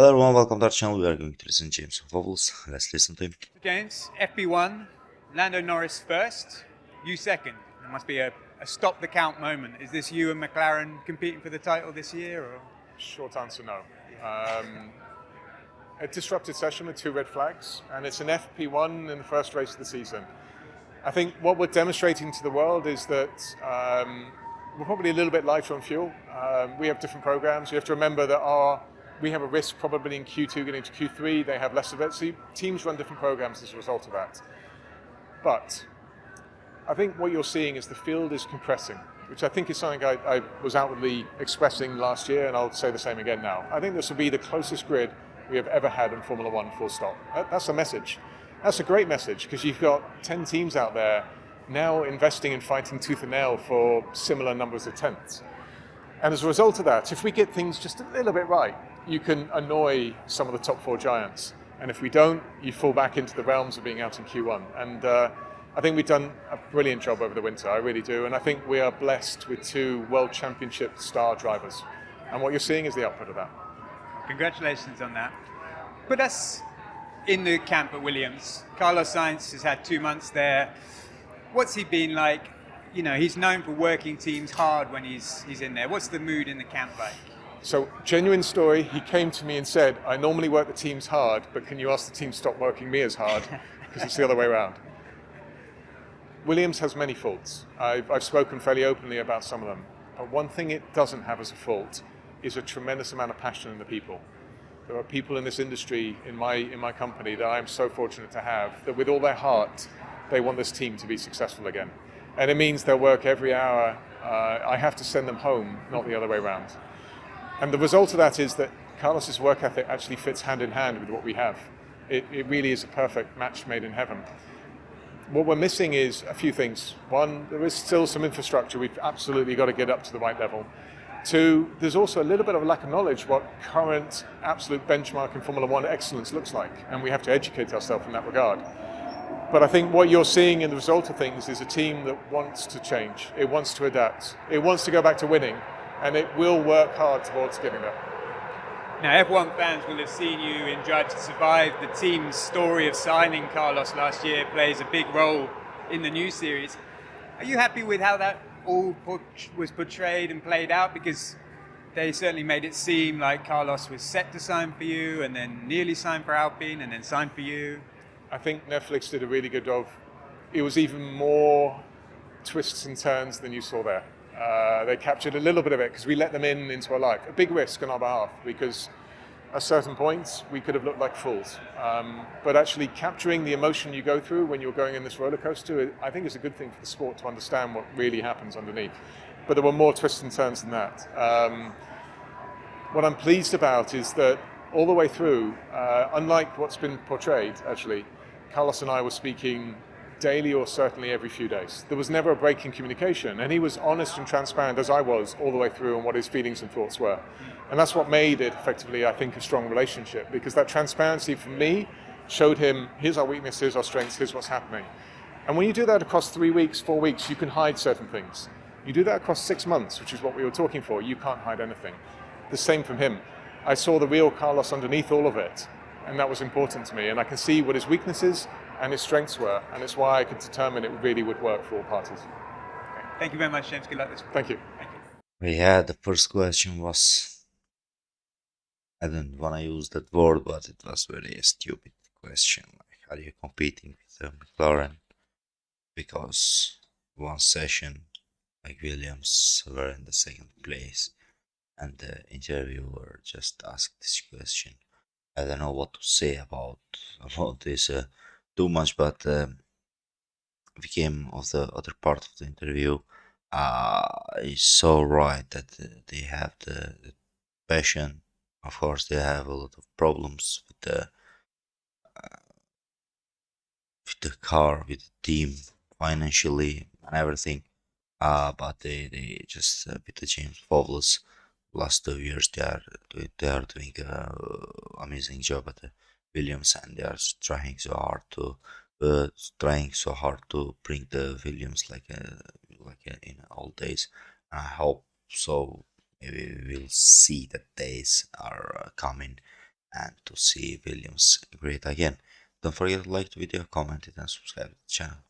Hello everyone, welcome to our channel. We are going to listen to James Vowles. Let's listen to him. James, FP1, Lando Norris first, you second. There must be a stop the count moment. Is this you and McLaren competing for the title this year? Or? Short answer, no. A disrupted session with 2 red flags, and it's an FP1 in the first race of the season. I think what we're demonstrating to the world is that we're probably a little bit lighter on fuel. We have different programs. You have to remember that we have a risk probably in Q2 getting to Q3. They have less of it. So teams run different programs as a result of that. But I think what you're seeing is the field is compressing, which I think is something I was outwardly expressing last year, and I'll say the same again now. I think this will be the closest grid we have ever had in Formula One, full stop. That's a message. That's a great message, because you've got 10 teams out there now investing in fighting tooth and nail for similar numbers of tenths. And as a result of that, if we get things just a little bit right, you can annoy some of the top 4 giants. And if we don't, you fall back into the realms of being out in Q1. And I think we've done a brilliant job over the winter, I really do. And I think we are blessed with 2 World Championship star drivers. And what you're seeing is the output of that. Congratulations on that. Put us in the camp at Williams. Carlos Sainz has had 2 months there. What's he been like? You know, he's known for working teams hard when he's in there. What's the mood in the camp like? So, genuine story, he came to me and said, I normally work the teams hard, but can you ask the team stop working me as hard? Because it's the other way around. Williams has many faults. I've spoken fairly openly about some of them. But one thing it doesn't have as a fault is a tremendous amount of passion in the people. There are people in this industry, in my company, that I'm so fortunate to have, that with all their heart, they want this team to be successful again. And it means they'll work every hour. I have to send them home, not the other way around. And the result of that is that Carlos's work ethic actually fits hand in hand with what we have. It really is a perfect match made in heaven. What we're missing is a few things. 1, there is still some infrastructure. We've absolutely got to get up to the right level. 2, there's also a little bit of a lack of knowledge what current absolute benchmark in Formula One excellence looks like. And we have to educate ourselves in that regard. But I think what you're seeing in the result of things is a team that wants to change. It wants to adapt. It wants to go back to winning. And it will work hard towards getting there. Now, F1 fans will have seen you in Drive to Survive. The team's story of signing Carlos last year plays a big role in the new series. Are you happy with how that all was portrayed and played out? Because they certainly made it seem like Carlos was set to sign for you, and then nearly signed for Alpine, and then signed for you. I think Netflix did a really good job. It was even more twists and turns than you saw there. They captured a little bit of it because we let them into our life. A big risk on our behalf, because at certain points we could have looked like fools. But actually capturing the emotion you go through when you're going in this roller coaster, I think is a good thing for the sport to understand what really happens underneath. But there were more twists and turns than that. What I'm pleased about is that all the way through, unlike what's been portrayed, actually, Carlos and I were speaking daily or certainly every few days. There was never a break in communication, and he was honest and transparent, as I was, all the way through on what his feelings and thoughts were. And that's what made it effectively, I think, a strong relationship, because that transparency for me showed him, here's our weakness, here's our strengths, here's what's happening. And when you do that across 3 weeks, 4 weeks, you can hide certain things. You do that across 6 months, which is what we were talking for, you can't hide anything. The same from him. I saw the real Carlos underneath all of it, and that was important to me. And I can see what his weaknesses and his strengths were, and it's why I could determine it really would work for all parties. Okay. Thank you very much, James. Good luck this week. Thank you. Thank you. Yeah, the first question was, I don't want to use that word, but it was very stupid question. Like, are you competing with McLaren? Because one session, like Williams, were in the second place, and the interviewer just asked this question. I don't know what to say about this too much, but we came of the other part of the interview. It's so right that they have the passion. Of course, they have a lot of problems with the car, with the team, financially and everything. But they just with the James Vowles last 2 years they are doing an amazing job at the Williams, and they are trying so hard to bring the Williams like in old days. I hope so. Maybe we'll see that days are coming and to see Williams great again. Don't forget to like the video, comment it, and subscribe to the channel.